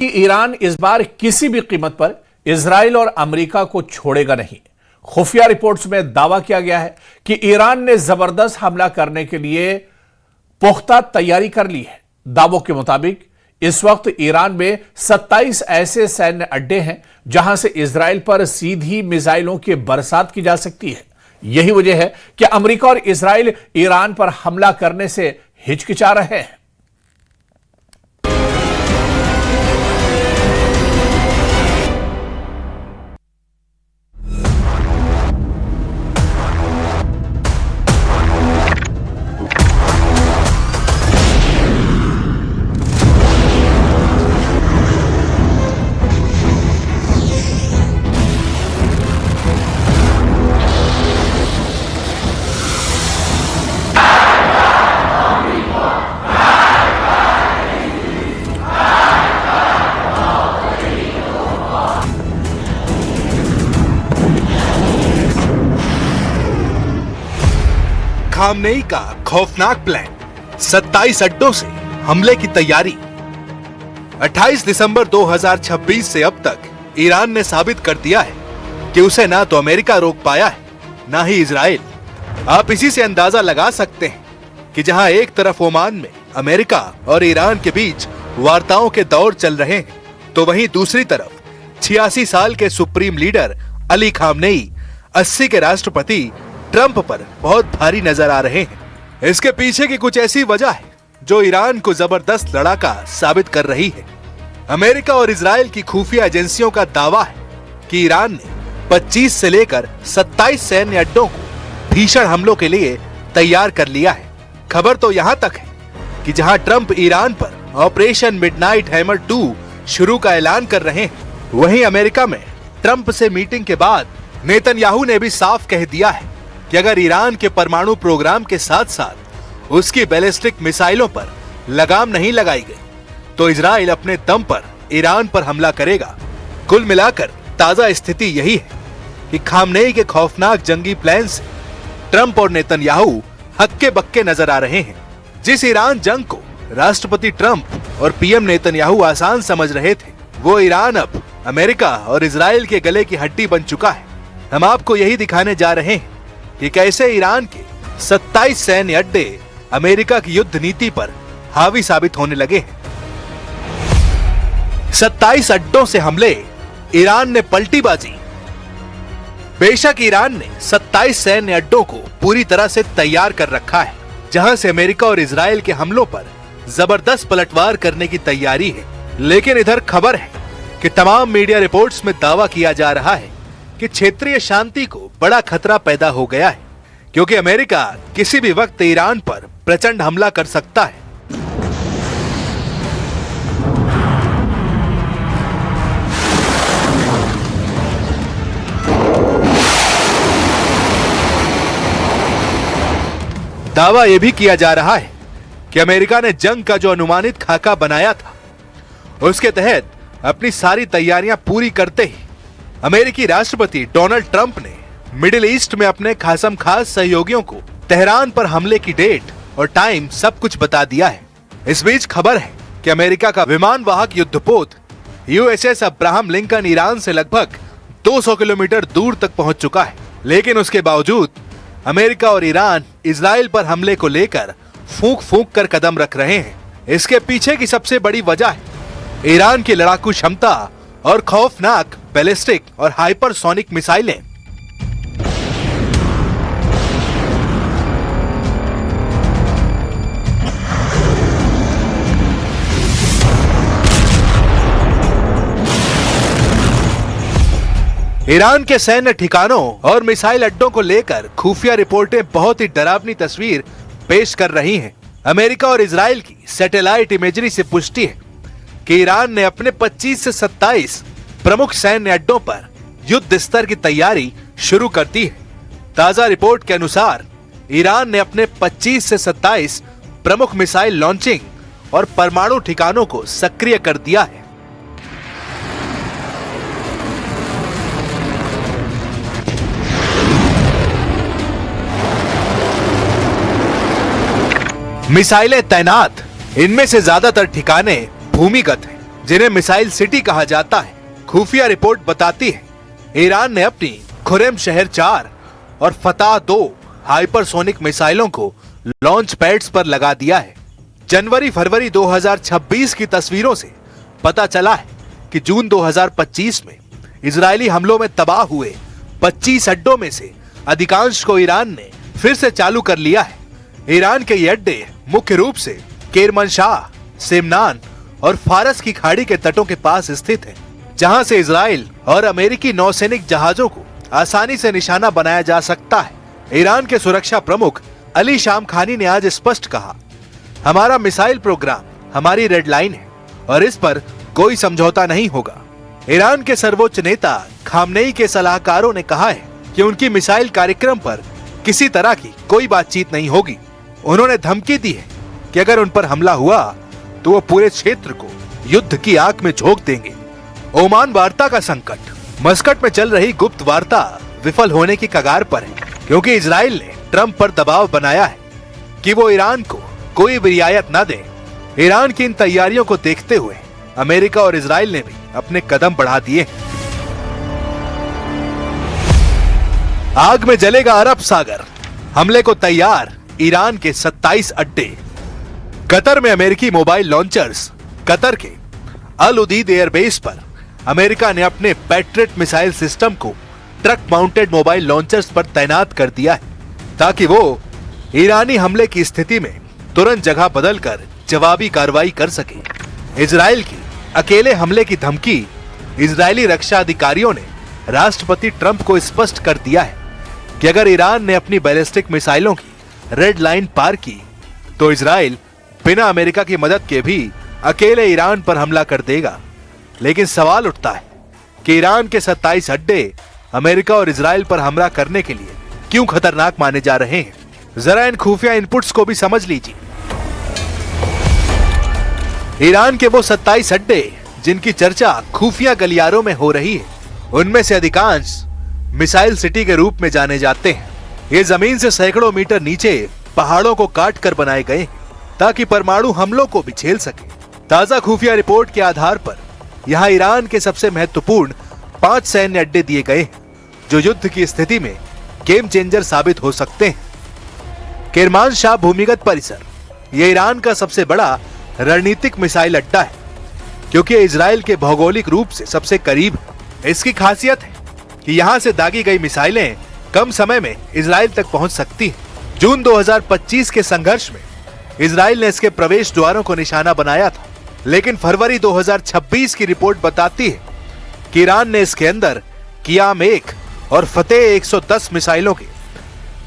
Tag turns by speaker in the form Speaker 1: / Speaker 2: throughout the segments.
Speaker 1: कि ईरान इस बार किसी भी कीमत पर इजराइल और अमेरिका को छोड़ेगा नहीं। खुफिया रिपोर्ट्स में दावा किया गया है कि ईरान ने जबरदस्त हमला करने के लिए पुख्ता तैयारी कर ली है। दावों के मुताबिक इस वक्त ईरान में 27 ऐसे सैन्य अड्डे हैं जहां से इजराइल पर सीधी मिसाइलों की बरसात की जा सकती है। यही वजह है कि अमेरिका और इजराइल ईरान पर हमला करने से हिचकिचा रहे हैं।
Speaker 2: खामनेई का खौफनाक प्लान, 27 अड्डों से हमले की तैयारी। 28 दिसंबर 2026 से अब तक ईरान ने साबित कर दिया है कि उसे ना तो अमेरिका रोक पाया है, ना ही इजराइल। आप इसी से अंदाजा लगा सकते हैं कि जहां एक तरफ ओमान में अमेरिका और ईरान के बीच वार्ताओं के दौर चल रहे हैं, तो वहीं दूसरी तरफ 86 साल के सुप्रीम लीडर अली खामनेई 80 के राष्ट्रपति ट्रंप पर बहुत भारी नजर आ रहे हैं। इसके पीछे की कुछ ऐसी वजह है जो ईरान को जबरदस्त लड़ाका साबित कर रही है। अमेरिका और इजराइल की खुफिया एजेंसियों का दावा है कि ईरान ने 25 से लेकर 27 सैन्य अड्डों को भीषण हमलों के लिए तैयार कर लिया है। खबर तो यहाँ तक है कि जहां ट्रंप ईरान पर ऑपरेशन मिडनाइट हैमर 2 शुरू का ऐलान कर रहे हैं, वहीं अमेरिका में ट्रंप से मीटिंग के बाद नेतन्याहू ने भी साफ कह दिया है कि अगर ईरान के परमाणु प्रोग्राम के साथ साथ उसकी बैलिस्टिक मिसाइलों पर लगाम नहीं लगाई गई तो इजराइल अपने दम पर ईरान पर हमला करेगा। कुल मिलाकर ताजा स्थिति यही है कि खामनेई के खौफनाक जंगी प्लान से ट्रंप और नेतन्याहू हक्के बक्के नजर आ रहे हैं। जिस ईरान जंग को राष्ट्रपति ट्रंप और पीएम नेतन्याहू आसान समझ रहे थे, वो ईरान अब अमेरिका और इजराइल के गले की हड्डी बन चुका है। हम आपको यही दिखाने जा रहे हैं कि कैसे ईरान के 27 सैन्य अड्डे अमेरिका की युद्ध नीति पर हावी साबित होने लगे हैं। 27 अड्डों से हमले, ईरान ने पलटीबाजी। बेशक ईरान ने 27 सैन्य अड्डों को पूरी तरह से तैयार कर रखा है, जहां से अमेरिका और इजराइल के हमलों पर जबरदस्त पलटवार करने की तैयारी है। लेकिन इधर खबर है कि तमाम मीडिया रिपोर्ट्स में दावा किया जा रहा है कि क्षेत्रीय शांति को बड़ा खतरा पैदा हो गया है, क्योंकि अमेरिका किसी भी वक्त ईरान पर प्रचंड हमला कर सकता है। दावा यह भी किया जा रहा है कि अमेरिका ने जंग का जो अनुमानित खाका बनाया था, उसके तहत अपनी सारी तैयारियां पूरी करते ही अमेरिकी राष्ट्रपति डोनाल्ड ट्रंप ने मिडिल ईस्ट में अपने खासम खास सहयोगियों को तेहरान पर हमले की डेट और टाइम सब कुछ बता दिया है। इस बीच खबर है कि अमेरिका का विमान वाहक युद्धपोत यूएसएस अब्राहम लिंकन ईरान से लगभग 200 किलोमीटर दूर तक पहुंच चुका है। लेकिन उसके बावजूद अमेरिका और ईरान इजराइल पर हमले को लेकर फूंक फूंक कर कदम रख रहे हैं। इसके पीछे की सबसे बड़ी वजह है ईरान की लड़ाकू क्षमता और खौफनाक बैलिस्टिक और हाइपरसोनिक मिसाइलें। ईरान के सैन्य ठिकानों और मिसाइल अड्डों को लेकर खुफिया रिपोर्टें बहुत ही डरावनी तस्वीर पेश कर रही हैं। अमेरिका और इजराइल की सैटेलाइट इमेजरी से पुष्टि है कि ईरान ने अपने 25 से 27 प्रमुख सैन्य अड्डों पर युद्ध स्तर की तैयारी शुरू कर दी है। ताजा रिपोर्ट के अनुसार ईरान ने अपने 25 से 27 प्रमुख मिसाइल लॉन्चिंग और परमाणु ठिकानों को सक्रिय कर दिया है। मिसाइलें तैनात, इनमें से ज्यादातर ठिकाने भूमिगत हैं, जिन्हें मिसाइल सिटी कहा जाता है। खुफिया रिपोर्ट बताती है ईरान ने अपनी खुरेम शहर 4 और फताह 2 हाइपरसोनिक मिसाइलों को लॉन्च पैड्स पर लगा दिया है। जनवरी-फरवरी 2026 की तस्वीरों से पता चला है कि जून 2025 में इजरायली हमलों में तबाह हुए 25 अड्डों में से अधिकांश को ईरान ने फिर से चालू कर लिया है। ईरान के ये अड्डे मुख्य रूप से केरमनशाह, सेमनान और फारस की खाड़ी के तटों के पास स्थित हैं, जहां से इजराइल और अमेरिकी नौसैनिक जहाजों को आसानी से निशाना बनाया जा सकता है। ईरान के सुरक्षा प्रमुख अली शामखानी ने आज स्पष्ट कहा, हमारा मिसाइल प्रोग्राम हमारी रेड लाइन है और इस पर कोई समझौता नहीं होगा। ईरान के सर्वोच्च नेता खामनेई के सलाहकारों ने कहा है कि उनकी मिसाइल कार्यक्रम पर किसी तरह की कोई बातचीत नहीं होगी। उन्होंने धमकी दी है कि अगर उन पर हमला हुआ तो वो पूरे क्षेत्र को युद्ध की आग में झोंक देंगे। ओमान वार्ता का संकट, मस्कट में चल रही गुप्त वार्ता विफल होने की कगार पर है, क्योंकि इजराइल ने ट्रंप पर दबाव बनाया है कि वो ईरान को कोई भी रियायत न दे। ईरान की इन तैयारियों को देखते हुए अमेरिका और इजराइल ने भी अपने कदम बढ़ा दिए। आग में जलेगा अरब सागर, हमले को तैयार ईरान के 27 अड्डे। कतर में अमेरिकी मोबाइल लॉन्चर्स। कतर के अल उदीद एयरबेस पर अमेरिका ने अपने पैट्रियट मिसाइल सिस्टम को ट्रक माउंटेड मोबाइल लॉन्चर्स पर तैनात कर दिया है, ताकि वो ईरानी हमले की स्थिति में तुरंत जगह बदलकर जवाबी कार्रवाई कर सके। इजराइल की अकेले हमले की धमकी। इजरायली रक्षा अधिकारियों ने राष्ट्रपति ट्रंप को स्पष्ट कर दिया है कि अगर ईरान ने अपनी बैलिस्टिक मिसाइलों की रेड लाइन पार की तो इजराइल बिना अमेरिका की मदद के भी अकेले ईरान पर हमला कर देगा। लेकिन सवाल उठता है कि ईरान के 27 अड्डे अमेरिका और इजराइल पर हमला करने के लिए क्यों खतरनाक माने जा रहे हैं। जरा इन खुफिया इनपुट्स को भी समझ लीजिए। ईरान के वो 27 अड्डे जिनकी चर्चा खुफिया गलियारों में हो रही है, उनमें से अधिकांश मिसाइल सिटी के रूप में जाने जाते हैं। ये जमीन से सैकड़ों मीटर नीचे पहाड़ों को काट कर बनाए गए ताकि परमाणु हमलों को भी झेल सके। ताजा खुफिया रिपोर्ट के आधार पर यहाँ ईरान के सबसे महत्वपूर्ण 5 सैन्य अड्डे दिए गए हैं, जो युद्ध की स्थिति में गेम चेंजर साबित हो सकते हैं। केरमानशाह भूमिगत परिसर, ये ईरान का सबसे बड़ा रणनीतिक मिसाइल अड्डा है, क्योंकि इजराइल के भौगोलिक रूप से सबसे करीब है। इसकी खासियत है कि यहाँ से दागी गई मिसाइलें कम समय में इजराइल तक पहुंच सकती हैं। जून 2025 के संघर्ष में इजराइल ने इसके प्रवेश द्वारों को निशाना बनाया था, लेकिन फरवरी 2026 की रिपोर्ट बताती है कि ईरान ने इसके अंदर कियाम 1 और फतेह 110 मिसाइलों के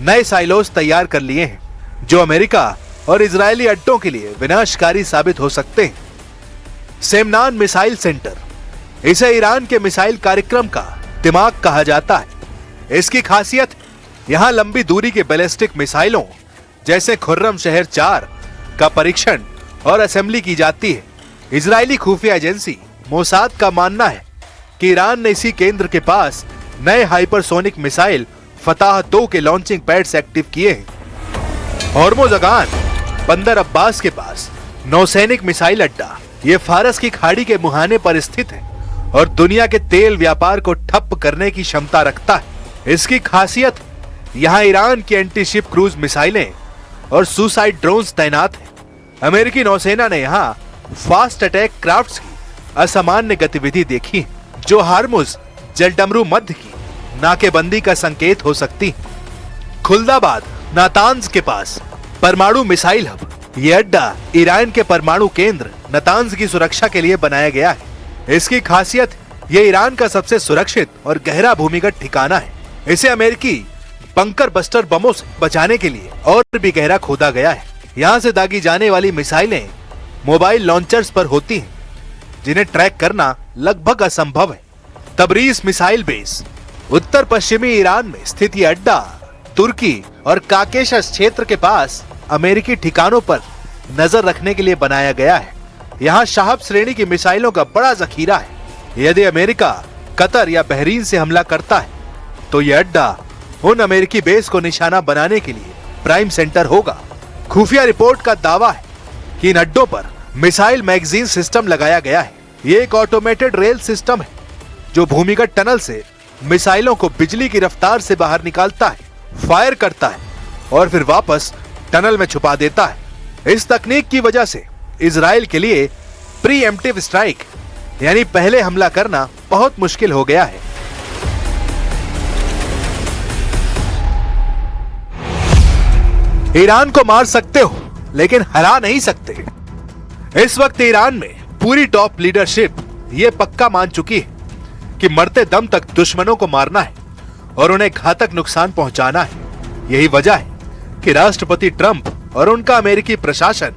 Speaker 2: नए साइलोस तैयार कर लिए हैं, जो अमेरिका और इजरायली अड्डों के लिए विनाशकारी साबित हो सकते हैं। सेमनान मिसाइल सेंटर, इसे ईरान के मिसाइल कार्यक्रम का दिमाग कहा जाता है। इसकी खासियत यहाँ लंबी दूरी के बैलिस्टिक मिसाइलों जैसे खुर्रम शहर 4 का परीक्षण और असेंबली की जाती है। इजरायली खुफिया एजेंसी मोसाद का मानना है कि ईरान ने इसी केंद्र के पास नए हाइपरसोनिक मिसाइल फताह 2 के लॉन्चिंग पैड्स एक्टिव किए हैं। होर्मुज़गान, बंदर अब्बास के पास नौसैनिक मिसाइल अड्डा, ये फारस की खाड़ी के मुहाने पर स्थित है और दुनिया के तेल व्यापार को ठप करने की क्षमता रखता है। इसकी खासियत, यहाँ ईरान की एंटी शिप क्रूज मिसाइलें और सुसाइड ड्रोन्स तैनात हैं। अमेरिकी नौसेना ने यहाँ फास्ट अटैक क्राफ्ट्स की असामान्य गतिविधि देखी, जो हार्मुज जलडमरू मध्य की नाकेबंदी का संकेत हो सकती है। खुल्दाबाद, नातांज के पास परमाणु मिसाइल हब, ये अड्डा ईरान के परमाणु केंद्र नातांज की सुरक्षा के लिए बनाया गया है। इसकी खासियत, ये ईरान का सबसे सुरक्षित और गहरा भूमिगत ठिकाना है। इसे अमेरिकी बंकर बस्टर बमों से बचाने के लिए और भी गहरा खोदा गया है। यहाँ से दागी जाने वाली मिसाइलें मोबाइल लॉन्चर्स पर होती हैं, जिन्हें ट्रैक करना लगभग असंभव है। तबरीज मिसाइल बेस, उत्तर पश्चिमी ईरान में स्थित यह अड्डा तुर्की और काकेशस क्षेत्र के पास अमेरिकी ठिकानों पर नजर रखने के लिए बनाया गया है। यहाँ शाहब श्रेणी की मिसाइलों का बड़ा जखीरा है। यदि अमेरिका कतर या बहरीन से हमला करता है तो यह अड्डा उन अमेरिकी बेस को निशाना बनाने के लिए प्राइम सेंटर होगा। खुफिया रिपोर्ट का दावा है कि इन अड्डों पर मिसाइल मैगजीन सिस्टम लगाया गया है, ये एक ऑटोमेटेड रेल सिस्टम है जो भूमिगत टनल से मिसाइलों को बिजली की रफ्तार से बाहर निकालता है, फायर करता है और फिर वापस टनल में छुपा देता है। इस तकनीक की वजह से इजराइल के लिए प्रीएम्प्टिव स्ट्राइक यानी पहले हमला करना बहुत मुश्किल हो गया है। ईरान को मार सकते हो लेकिन हरा नहीं सकते। इस वक्त ईरान में पूरी टॉप लीडरशिप ये पक्का मान चुकी है कि मरते दम तक दुश्मनों को मारना है और उन्हें घातक नुकसान पहुंचाना है। यही वजह है कि राष्ट्रपति ट्रंप और उनका अमेरिकी प्रशासन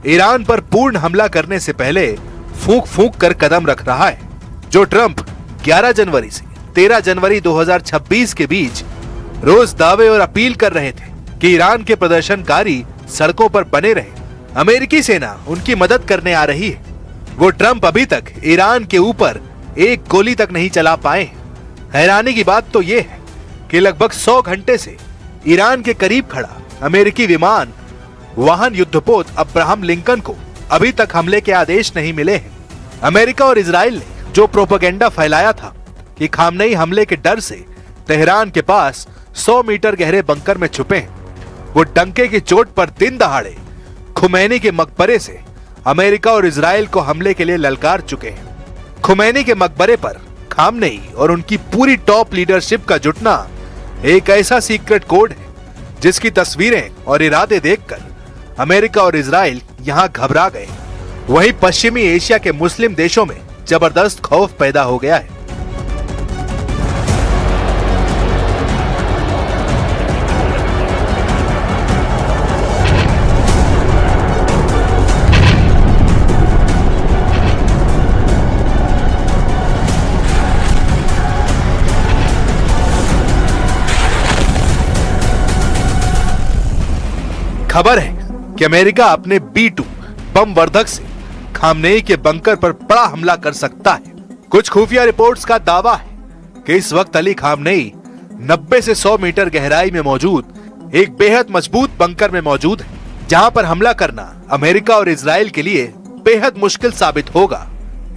Speaker 2: ईरान पर पूर्ण हमला करने से पहले फूंक फूंक कर कदम रख रहा है। जो ट्रंप 11 जनवरी से 13 जनवरी 2026 के बीच रोज दावे और अपील कर रहे थे कि ईरान के प्रदर्शनकारी सड़कों पर बने रहे, अमेरिकी सेना उनकी मदद करने आ रही है, वो ट्रंप अभी तक ईरान के ऊपर एक गोली तक नहीं चला पाए। हैरानी की बात तो ये है कि लगभग 100 घंटे से ईरान के करीब खड़ा अमेरिकी विमान वाहन युद्धपोत अब्राहम लिंकन को अभी तक हमले के आदेश नहीं मिले हैं। अमेरिका और इजराइल ने जो प्रोपेगेंडा फैलाया था कि खामनेई हमले के डर से तेहरान के पास 100 मीटर गहरे बंकर में छुपे हैं, वो डंके की चोट पर दिन दहाड़े खुमैनी के मकबरे से अमेरिका और इजराइल को हमले के लिए ललकार चुके हैं। खुमैनी के मकबरे पर खामनेई और उनकी पूरी टॉप लीडरशिप का जुटना एक ऐसा सीक्रेट कोड है जिसकी तस्वीरें और इरादे देखकर अमेरिका और इजराइल यहां घबरा गए। वहीं पश्चिमी एशिया के मुस्लिम देशों में जबरदस्त खौफ पैदा हो गया है। खबर है कि अमेरिका अपने B-2 बम वर्धक से खामनेई के बंकर पर बड़ा हमला कर सकता है। कुछ खुफिया रिपोर्ट्स का दावा है कि इस वक्त अली खामनेई 90 से 100 मीटर गहराई में मौजूद एक बेहद मजबूत बंकर में मौजूद है, जहां पर हमला करना अमेरिका और इजराइल के लिए बेहद मुश्किल साबित होगा।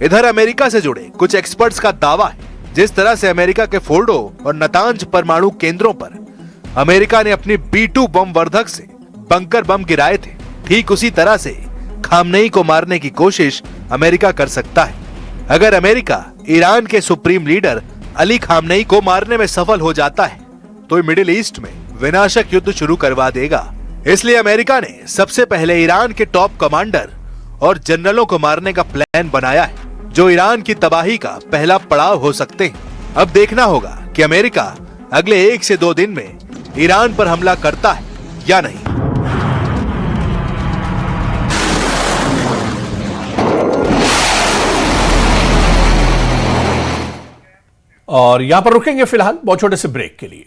Speaker 2: इधर अमेरिका से जुड़े कुछ एक्सपर्ट्स का दावा है जिस तरह से अमेरिका के फोर्डो और नतांज परमाणु केंद्रों पर अमेरिका ने अपनी B-2 बम वर्धक से बंकर बम गिराए थे, ठीक उसी तरह से खामनेई को मारने की कोशिश अमेरिका कर सकता है। अगर अमेरिका ईरान के सुप्रीम लीडर अली खामनेई को मारने में सफल हो जाता है तो मिडिल ईस्ट में विनाशक युद्ध शुरू करवा देगा। इसलिए अमेरिका ने सबसे पहले ईरान के टॉप कमांडर और जनरलों को मारने का प्लान बनाया है, जो ईरान की तबाही का पहला पड़ाव हो सकते हैं। अब देखना होगा कि अमेरिका अगले 1 से 2 दिन में ईरान पर हमला करता है या नहीं।
Speaker 1: और यहां पर रुकेंगे फिलहाल बहुत छोटे से ब्रेक के लिए।